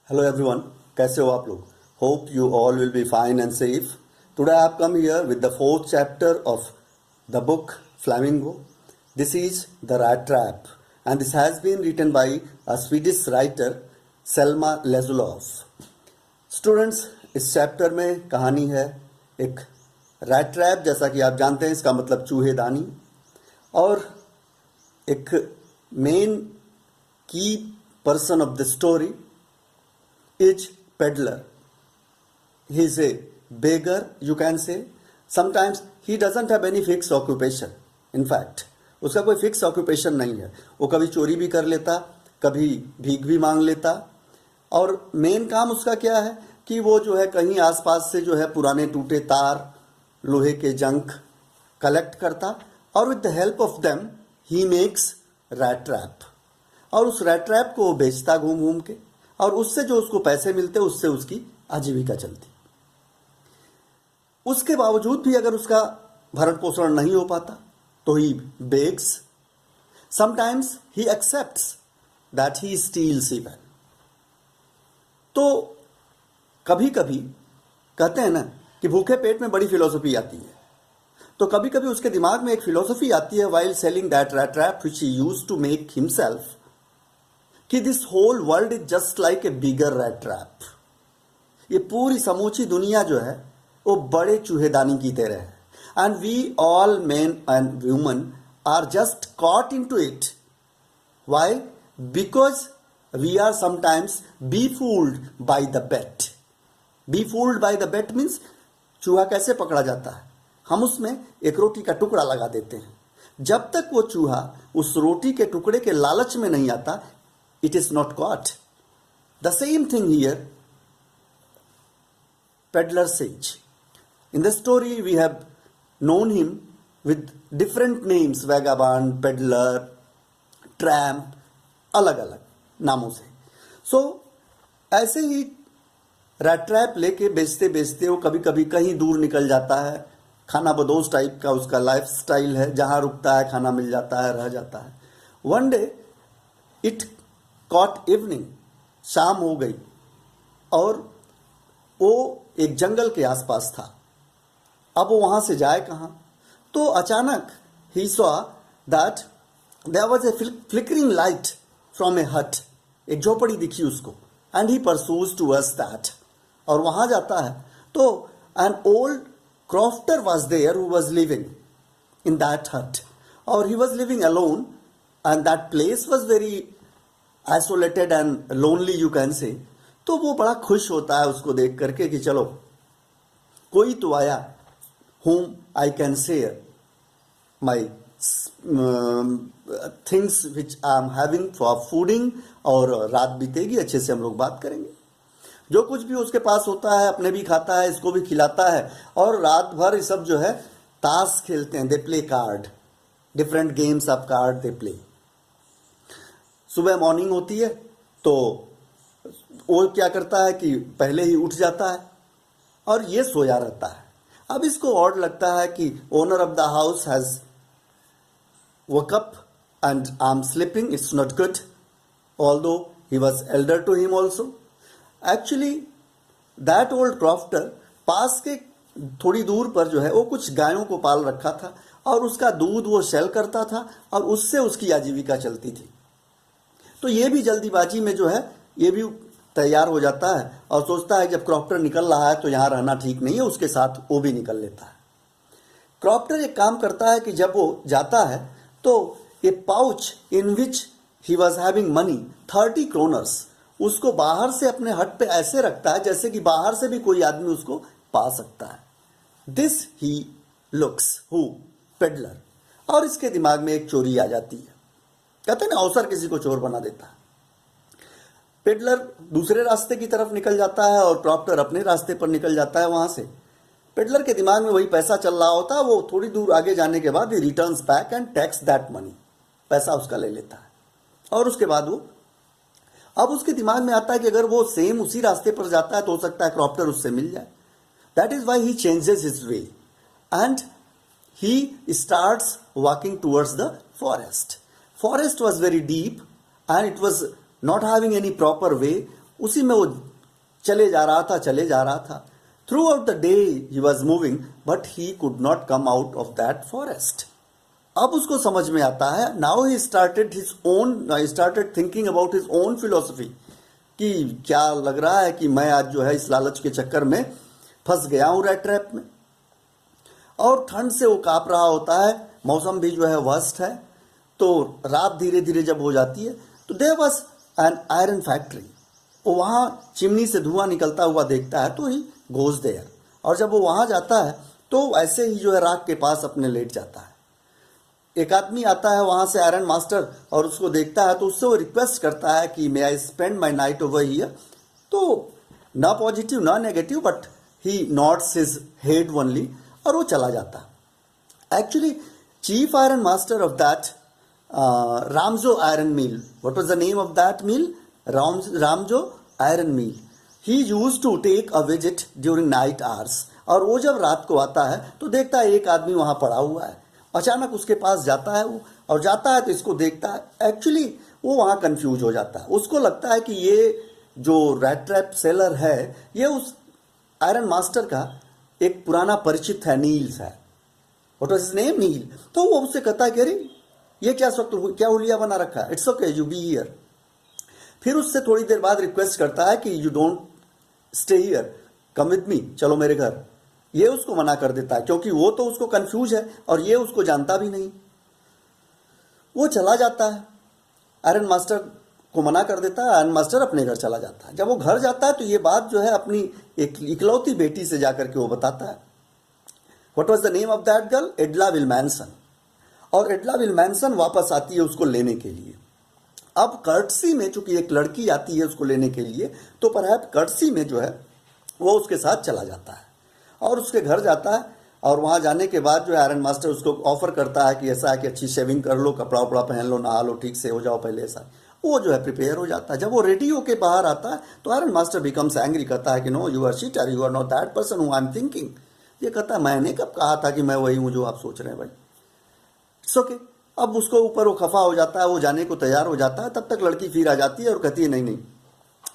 Hello everyone, कैसे हो आप लोग? Hope you all will be fine and safe. Today I have come here with the fourth chapter of the book Flamingo. This is The Rat Trap and this has been written by a Swedish writer Selma Lagerlöf. Students, इस chapter में कहानी है एक rat trap, जैसा कि आप जानते हैं इसका मतलब चूहेदानी, और एक मेन की person of the story is peddler. He is a beggar, you can say. Sometimes he doesn't have any fixed occupation. In fact, उसका कोई फिक्स ऑक्यूपेशन नहीं है. वो कभी चोरी भी कर लेता, कभी भीख भी मांग लेता, और मेन काम उसका क्या है कि वो जो है कहीं आसपास से जो है पुराने टूटे तार, लोहे के जंक कलेक्ट करता, और with the help of them he makes rat trap, और उस रैट ट्रैप को वो बेचता घूम घूम के, और उससे जो उसको पैसे मिलते उससे उसकी आजीविका चलती. उसके बावजूद भी अगर उसका भरण पोषण नहीं हो पाता तो he begs. Sometimes he accepts that he steals even. तो कभी कभी कहते हैं ना कि भूखे पेट में बड़ी फिलोसफी आती है. तो कभी कभी उसके दिमाग में एक फिलोसफी आती है while selling that rat trap which he used to make himself, कि this whole world is just like a bigger rat trap. ये पूरी समूची दुनिया जो है वो बड़े चूहेदानी की तरह है, and we all men and women are just caught in to it. Why? Because we are sometimes be fooled by the bait. Be fooled by the bait means चूहा कैसे पकड़ा जाता है, हम उसमें एक रोटी का टुकड़ा लगा देते हैं. जब तक वो चूहा उस रोटी के टुकड़े के लालच में नहीं आता, it is not caught. The same thing here peddler says. In the story we have known him with different names, vagabond, peddler, tramp, अलग अलग नामों से. So ऐसे ही रैट ट्रैप लेके बेचते बेचते वो कभी कभी कहीं दूर निकल जाता है. खाना बदोश टाइप का उसका लाइफ स्टाइल है, जहाँ रुकता है खाना मिल जाता है, रह जाता है. One day it caught evening, शाम हो गई और वो एक जंगल के आसपास था. अब वो वहां से जाए कहाँ? तो अचानक he saw that there was a flickering light from a hut. एक झोपड़ी दिखी उसको, and he pursues towards that. और वहां जाता है तो an old crofter was there who was living in that hut, और he was living alone, and that place was very isolated and lonely, you can say. तो वो बड़ा खुश होता है उसको देख करके कि चलो कोई तो आया whom I can share my things which I am having for fooding, और रात बीतेगी, अच्छे से हम लोग बात करेंगे. जो कुछ भी उसके पास होता है अपने भी खाता है, इसको भी खिलाता है, और रात भर ये सब जो है ताश खेलते हैं. They play card, different games of card they play. सुबह मॉर्निंग होती है तो वो क्या करता है कि पहले ही उठ जाता है और ये सोया रहता है. अब इसको ऑड लगता है कि owner of the house has woke up and I am sleeping, it's not good, although he was elder to him also. Actually that old crofter पास के थोड़ी दूर पर जो है वो कुछ गायों को पाल रखा था, और उसका दूध वो सेल करता था, और उससे उसकी आजीविका चलती थी. तो ये भी जल्दीबाजी में जो है ये भी तैयार हो जाता है और सोचता है जब क्रॉफ्टर निकल रहा है तो यहाँ रहना ठीक नहीं है, उसके साथ वो भी निकल लेता है. क्रॉफ्टर एक काम करता है कि जब वो जाता है तो ये pouch in which he was having money 30 kroners उसको बाहर से अपने हट पे ऐसे रखता है जैसे कि बाहर से भी कोई आदमी उसको पा सकता है. This he looks who peddler. और इसके दिमाग में एक चोरी आ जाती है. कहते हैं ना, अवसर किसी को चोर बना देता है. पेडलर दूसरे रास्ते की तरफ निकल जाता है और क्रॉफ्टर अपने रास्ते पर निकल जाता है. वहां से पेडलर के दिमाग में वही पैसा चल रहा होता है. वो थोड़ी दूर आगे जाने के बाद ही returns back and takes that money. पैसा उसका ले लेता है, और उसके बाद वो अब उसके दिमाग में आता है कि अगर वो सेम उसी रास्ते पर जाता है तो हो सकता है क्रॉफ्टर उससे मिल जाए. That is why he changes his way and he starts walking towards the forest. Forest was very deep and it was not having any proper way. उसी में वो चले जा रहा था। Through out the day he was moving but he could not come out of that forest. अब उसको समझ में आता है, now he started thinking about his own philosophy, कि क्या लग रहा है कि मैं आज जो है इस लालच के चक्कर में फंस गया हूं रैट ट्रैप में। और ठंड से वो कांप रहा होता है, मौसम भी जो है वर्स्ट है। तो रात धीरे धीरे जब हो जाती है तो there was an iron factory. वो वहाँ चिमनी से धुआं निकलता हुआ देखता है तो ही गोज देयर। और जब वो वहाँ जाता है तो ऐसे ही जो है राख के पास अपने लेट जाता है। एक आदमी आता है वहाँ से, आयरन मास्टर, और उसको देखता है तो उससे वो रिक्वेस्ट करता है कि may I spend my night over here. तो ना पॉजिटिव ना negative, but he nods his head only, और वो चला जाता है। Actually chief iron master of that Ramsjo iron mill, what was the name of that mill? Ramsjo iron mill. He used to take a visit during night hours. और वो जब रात को आता है तो देखता है एक आदमी वहाँ पड़ा हुआ है। अचानक उसके पास जाता है वो, और जाता है तो इसको देखता है। एक्चुअली वो वहाँ कंफ्यूज हो जाता है। उसको लगता है कि ये जो रैट ट्रैप सेलर है ये उस आयरन मास्टर का एक पुराना परिचित है, नील्स है। What was his name? Nils. तो वो उससे कहता है कि अरे ये क्या हुलिया बना रखा है, it's okay you be here. फिर उससे थोड़ी देर बाद रिक्वेस्ट करता है कि you don't stay here, come with me, चलो मेरे घर। ये उसको मना कर देता है क्योंकि वो तो उसको कंफ्यूज है और ये उसको जानता भी नहीं। वो चला जाता है, आयरन मास्टर को मना कर देता है। आयरन मास्टर अपने घर चला जाता है। जब वो घर जाता है तो ये बात जो है अपनी एक इकलौती बेटी से जाकर के वो बताता है। What was the name of that girl? Edla Willmansson. और एडला विल्मैनसन वापस आती है उसको लेने के लिए। अब कर्टसी में चूंकि एक लड़की आती है उसको लेने के लिए, तो परहैप्स कर्टसी में जो है वो उसके साथ चला जाता है और उसके घर जाता है। और वहाँ जाने के बाद जो है आयरन मास्टर उसको ऑफर करता है कि ऐसा है कि अच्छी शेविंग कर लो, कपड़ा उपड़ा पहन लो, नहा लो, ठीक से हो जाओ पहले। ऐसा वो जो है प्रिपेयर हो जाता है। जब वो रेडी होके बाहर आता है तो आयरन मास्टर बिकम्स एंग्री, कहता है कि no you are cheater, you are not that person who I am thinking. ये कहता है मैंने कब कहा था कि मैं वही हूँ जो आप सोच रहे हैं भाई। It's okay. अब उसको ऊपर वो खफा हो जाता है, वो जाने को तैयार हो जाता है। तब तक लड़की फिर आ जाती है और कहती है नहीं नहीं,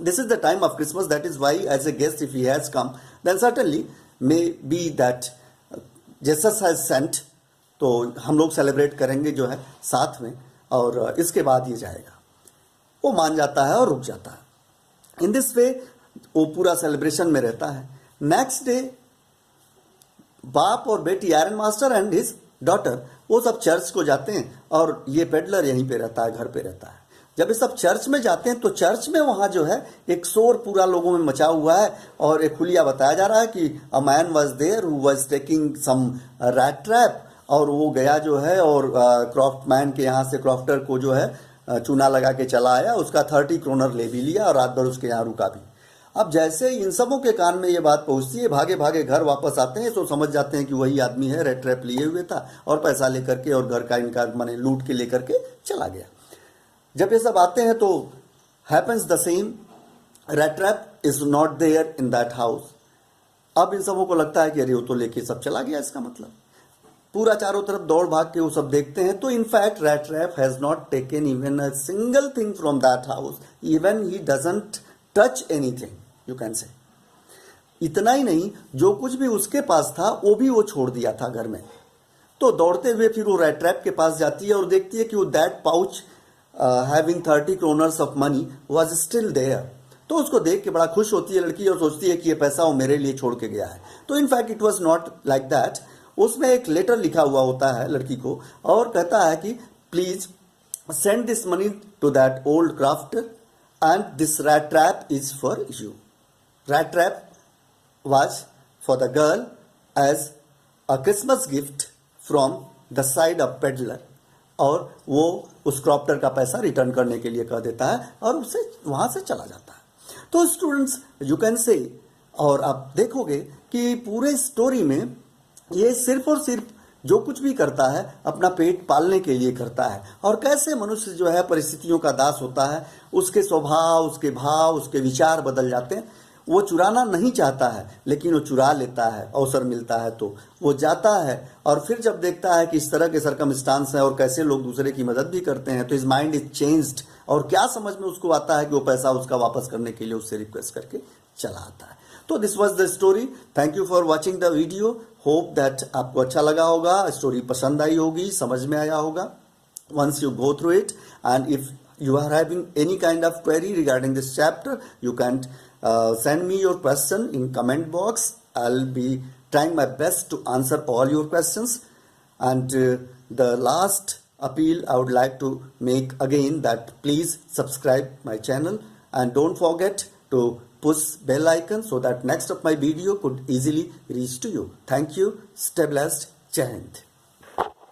this is the time of Christmas, that is why as a guest if he has come then certainly may be that Jesus has sent. तो हम लोग सेलिब्रेट करेंगे जो है साथ में, और इसके बाद ये जाएगा। वो मान जाता है और रुक जाता है। इन दिस वे वो पूरा सेलिब्रेशन में रहता है। नेक्स्ट डे बाप और बेटी iron master and his daughter वो सब चर्च को जाते हैं और ये पेडलर यहीं पे रहता है, घर पे रहता है। जब ये सब चर्च में जाते हैं तो चर्च में वहाँ जो है एक शोर पूरा लोगों में मचा हुआ है और एक खुलिया बताया जा रहा है कि a man was there who was taking some rat trap. और वो गया जो है और क्रॉफ्ट मैन के यहाँ से क्रॉफ्टर को जो है चूना लगा के चला आया, उसका 30 क्रोनर ले भी लिया और रात भर उसके यहाँ रुका भी। अब जैसे इन सबों के कान में ये बात पहुंचती है, भागे भागे घर वापस आते हैं तो समझ जाते हैं कि वही आदमी है, रेड ट्रैप लिए हुए था और पैसा लेकर के और घर का इनका माने लूट के लेकर के चला गया। जब ये सब आते हैं तो happens the same, rat trap is not there in that house. अब इन सबों को लगता है कि अरे वो तो लेके सब चला गया, इसका मतलब पूरा चारों तरफ दौड़ भाग के वो सब देखते हैं तो in fact red trap has not taken even a single thing from that house, even he doesn't touch anything you can से। इतना ही नहीं, जो कुछ भी उसके पास था वो भी वो छोड़ दिया था घर में। तो दौड़ते हुए फिर वो रेड ट्रैप के पास जाती है और देखती है कि वो that pouch having 30 kroners of money was still there. तो उसको देख के बड़ा खुश होती है लड़की और सोचती है कि ये पैसा वो मेरे लिए छोड़ के गया है। तो in fact it was not like that. उसमें एक लेटर लिखा हुआ होता है लड़की को और कहता है कि please send this money to that old crofter and this rat trap is for you. Rat trap was for the girl as a Christmas gift from the side of peddler. और वो उस क्रॉप्टर का पैसा रिटर्न करने के लिए कह देता है और उससे वहाँ से चला जाता है। तो स्टूडेंट्स यू कैन से, और आप देखोगे कि पूरे स्टोरी में ये सिर्फ और सिर्फ जो कुछ भी करता है अपना पेट पालने के लिए करता है। और कैसे मनुष्य जो है परिस्थितियों का दास होता है, उसके स्वभाव, उसके भाव, उसके विचार बदल जाते हैं। वो चुराना नहीं चाहता है, लेकिन वो चुरा लेता है, अवसर मिलता है तो वो जाता है। और फिर जब देखता है कि इस तरह के सरकमस्टांस है और कैसे लोग दूसरे की मदद भी करते हैं, तो इज माइंड इज चेंज्ड, और क्या समझ में उसको आता है कि वो पैसा उसका वापस करने के लिए उससे रिक्वेस्ट करके चला आता है। तो this was the story. Thank you for watching the video. Hope that आपको अच्छा लगा होगा, स्टोरी पसंद आई होगी, समझ में आया होगा। Once you go through it, and if you are having any kind of query regarding this chapter, you can send me your question in comment box. I'll be trying my best to answer all your questions. And the last appeal I would like to make again, that please subscribe my channel and don't forget to push bell icon so that next of my video could easily reach to you. Thank you. Stay blessed. Jai Hind.